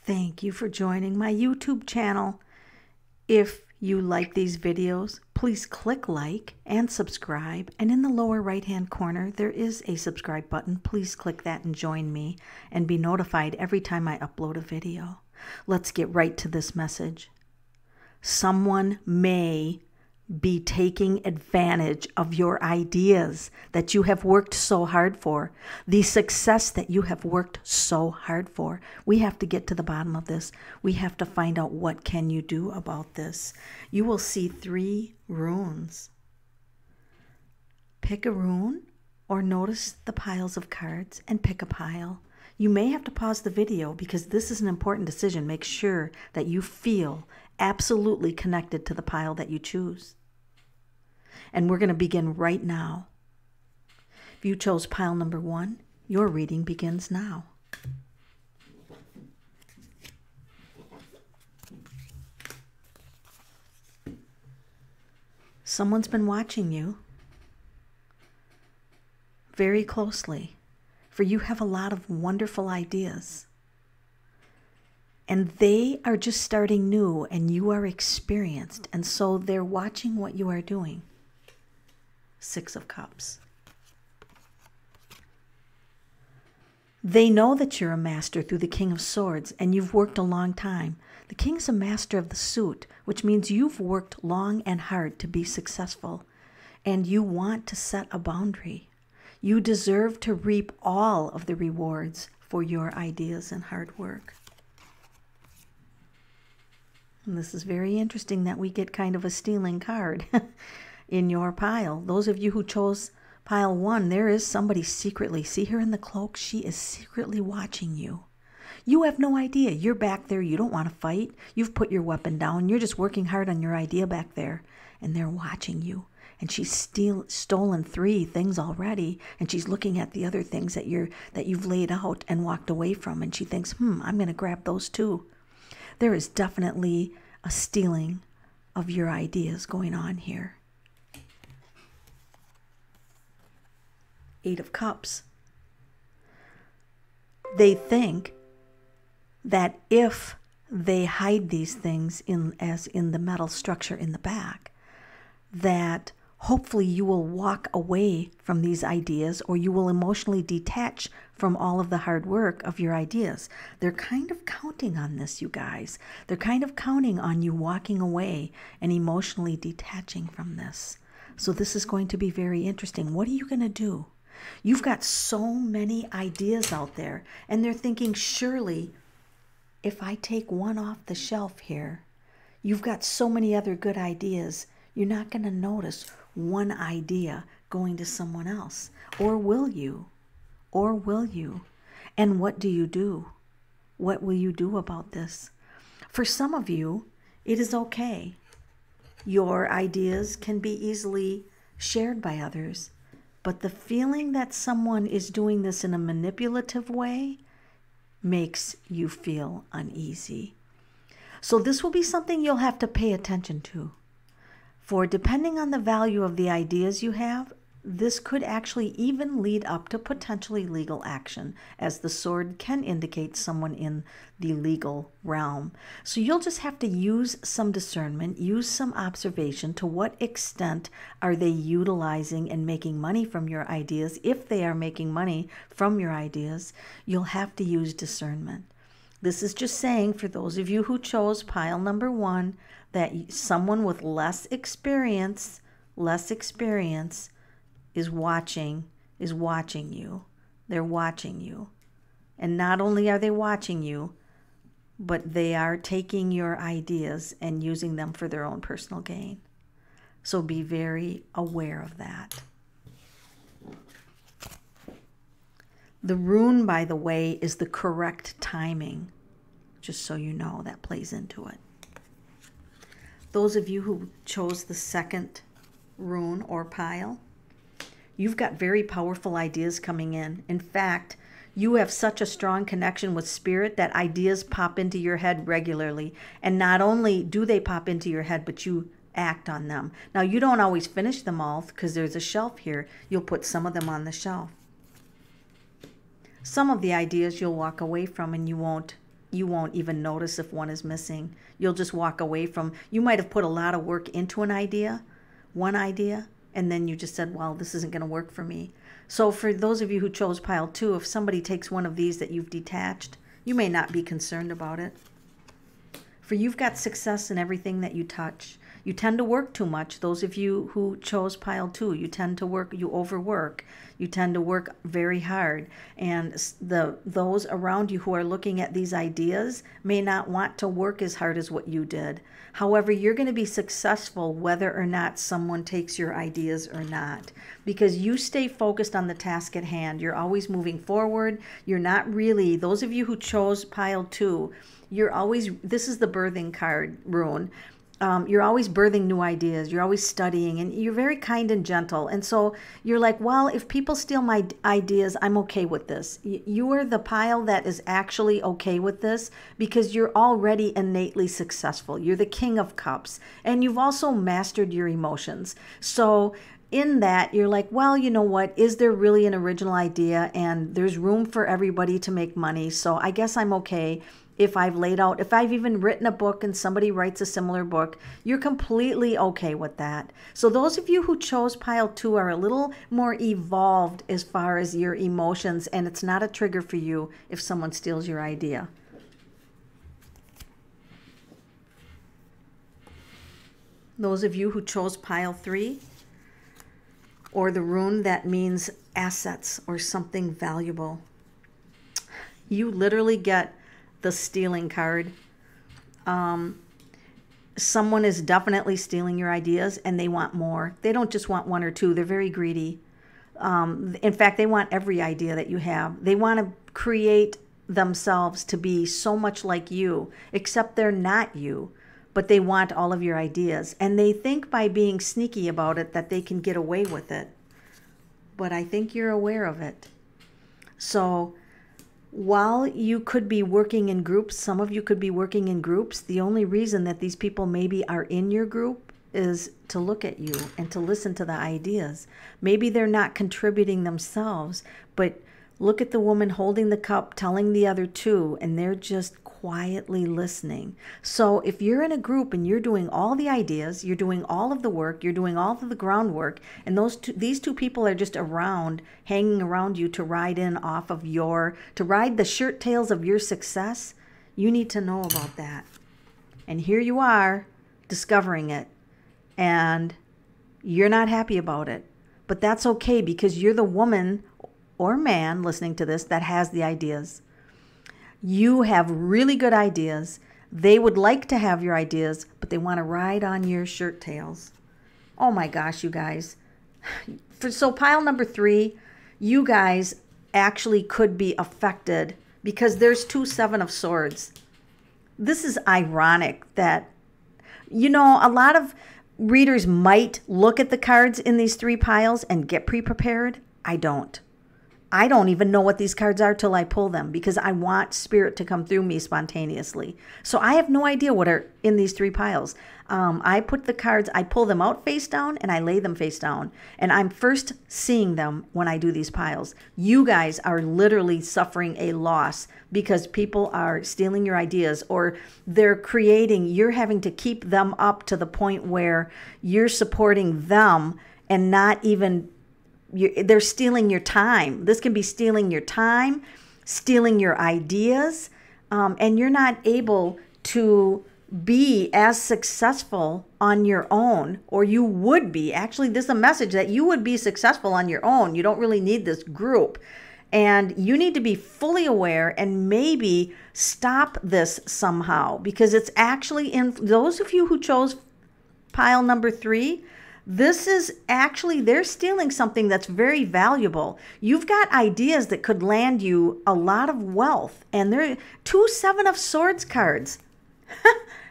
Thank you for joining my YouTube channel. If you like these videos, please click like and subscribe. And in the lower right-hand corner, there is a subscribe button. Please click that and join me and be notified every time I upload a video. Let's get right to this message. Someone may be taking advantage of your ideas that you have worked so hard for, the success that you have worked so hard for. We have to get to the bottom of this. We have to find out what can you do about this. You will see 3 runes. Pick a rune or notice the piles of cards and pick a pile. You may have to pause the video because this is an important decision. Make sure that you feel absolutely connected to the pile that you choose. And we're going to begin right now. If you chose pile number 1, your reading begins now. Someone's been watching you very closely, for you have a lot of wonderful ideas. And they are just starting new and you are experienced. And so they're watching what you are doing. 6 of Cups. They know that you're a master through the King of Swords and you've worked a long time. The King is a master of the suit, which means you've worked long and hard to be successful. And you want to set a boundary. You deserve to reap all of the rewards for your ideas and hard work. And this is very interesting that we get kind of a stealing card in your pile. Those of you who chose pile 1, there is somebody secretly. See her in the cloak? She is secretly watching you. You have no idea. You're back there. You don't want to fight. You've put your weapon down. You're just working hard on your idea back there. And they're watching you. And she's stolen 3 things already. And she's looking at the other things that you've laid out and walked away from. And she thinks, I'm going to grab those too. There is definitely a stealing of your ideas going on here. 8 of Cups. They think that if they hide these things as in the metal structure in the back, that hopefully you will walk away from these ideas or you will emotionally detach from all of the hard work of your ideas. They're kind of counting on this, you guys. They're kind of counting on you walking away and emotionally detaching from this. So this is going to be very interesting. What are you going to do? You've got so many ideas out there, and they're thinking, surely, if I take one off the shelf here, you've got so many other good ideas, you're not going to notice one idea going to someone else. Or will you? Or will you? And what do you do? What will you do about this? For some of you, it is okay. Your ideas can be easily shared by others. But the feeling that someone is doing this in a manipulative way makes you feel uneasy. So this will be something you'll have to pay attention to. For depending on the value of the ideas you have, this could actually even lead up to potentially legal action, as the sword can indicate someone in the legal realm. So you'll just have to use some discernment, use some observation. To what extent are they utilizing and making money from your ideas? If they are making money from your ideas, you'll have to use discernment. This is just saying, for those of you who chose pile number 1, that someone with less experience is watching you. They're watching you. And not only are they watching you, but they are taking your ideas and using them for their own personal gain. So be very aware of that. The rune, by the way, is the correct timing. Just so you know, that plays into it. Those of you who chose the 2nd rune or pile, you've got very powerful ideas coming in. In fact, you have such a strong connection with spirit that ideas pop into your head regularly. And not only do they pop into your head, but you act on them. Now, you don't always finish them all because there's a shelf here. You'll put some of them on the shelf. Some of the ideas you'll walk away from and you won't you won't even notice if one is missing. You'll just walk away from, you might have put a lot of work into one idea, and then you just said, well, this isn't going to work for me. So for those of you who chose pile 2, if somebody takes one of these that you've detached, you may not be concerned about it. For you've got success in everything that you touch. You tend to work too much. Those of you who chose pile 2, you tend to work, you overwork. You tend to work very hard. And those around you who are looking at these ideas may not want to work as hard as what you did. However, you're going to be successful whether or not someone takes your ideas or not, because you stay focused on the task at hand. You're always moving forward. You're not really, those of you who chose pile 2, you're always, this is the birthing card rune. You're always birthing new ideas. You're always studying, and you're very kind and gentle. And so you're like, well, if people steal my ideas, I'm okay with this. You are the pile that is actually okay with this because you're already innately successful. You're the King of Cups, and you've also mastered your emotions. So in that, you're like, well, you know what? Is there really an original idea? And there's room for everybody to make money. So I guess I'm okay. If I've laid out, if I've even written a book and somebody writes a similar book, you're completely okay with that. So those of you who chose pile 2 are a little more evolved as far as your emotions, and it's not a trigger for you if someone steals your idea. Those of you who chose pile 3, or the rune that means assets or something valuable, you literally get the stealing card. Someone is definitely stealing your ideas, and they want more. They don't just want 1 or 2. They're very greedy. In fact, they want every idea that you have. They want to create themselves to be so much like you, except they're not you, but they want all of your ideas. And they think by being sneaky about it that they can get away with it. But I think you're aware of it. So while you could be working in groups, some of you could be working in groups, the only reason that these people maybe are in your group is to look at you and to listen to the ideas. Maybe they're not contributing themselves, but look at the woman holding the cup, telling the other 2, and they're just quietly listening. So if you're in a group and you're doing all the ideas, you're doing all of the work, you're doing all of the groundwork, and these two people are just around, hanging around you to ride in off of to ride the shirt tails of your success, you need to know about that. And here you are discovering it, and you're not happy about it. But that's okay, because you're the woman or man listening to this that has the ideas. You have really good ideas. They would like to have your ideas, but they want to ride on your shirt tails. Oh my gosh, you guys. So pile number 3, you guys actually could be affected because there's 2 7 of Swords. This is ironic that, you know, a lot of readers might look at the cards in these 3 piles and get pre-prepared. I don't. I don't even know what these cards are till I pull them, because I want spirit to come through me spontaneously. So I have no idea what are in these 3 piles. I put the cards, I pull them out face down and I lay them face down. And I'm first seeing them when I do these piles. You guys are literally suffering a loss because people are stealing your ideas, or you're having to keep them up to the point where you're supporting them and not even they're stealing your time. This can be stealing your time, stealing your ideas, and you're not able to be as successful on your own, or you would be. Actually, this is a message that you would be successful on your own. You don't really need this group. And you need to be fully aware and maybe stop this somehow, because it's actually in those of you who chose pile number 3, this is actually, they're stealing something that's very valuable. You've got ideas that could land you a lot of wealth, and they're 2 7 of Swords cards.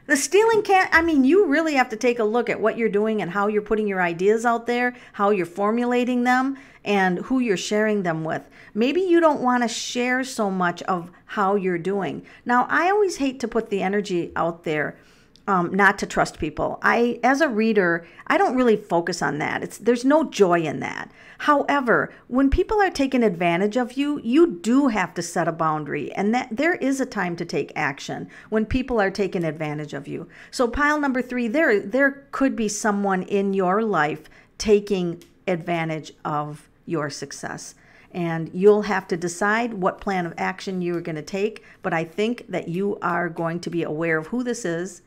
The stealing can't, I mean, you really have to take a look at what you're doing and how you're putting your ideas out there, how you're formulating them, and who you're sharing them with. Maybe you don't want to share so much of how you're doing. Now, I always hate to put the energy out there not to trust people. As a reader, I don't really focus on that. There's no joy in that. However, when people are taking advantage of you, you do have to set a boundary, and that there is a time to take action when people are taking advantage of you. So pile number 3, there could be someone in your life taking advantage of your success. And you'll have to decide what plan of action you're going to take. But I think that you are going to be aware of who this is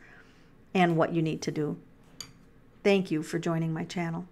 and what you need to do. Thank you for joining my channel.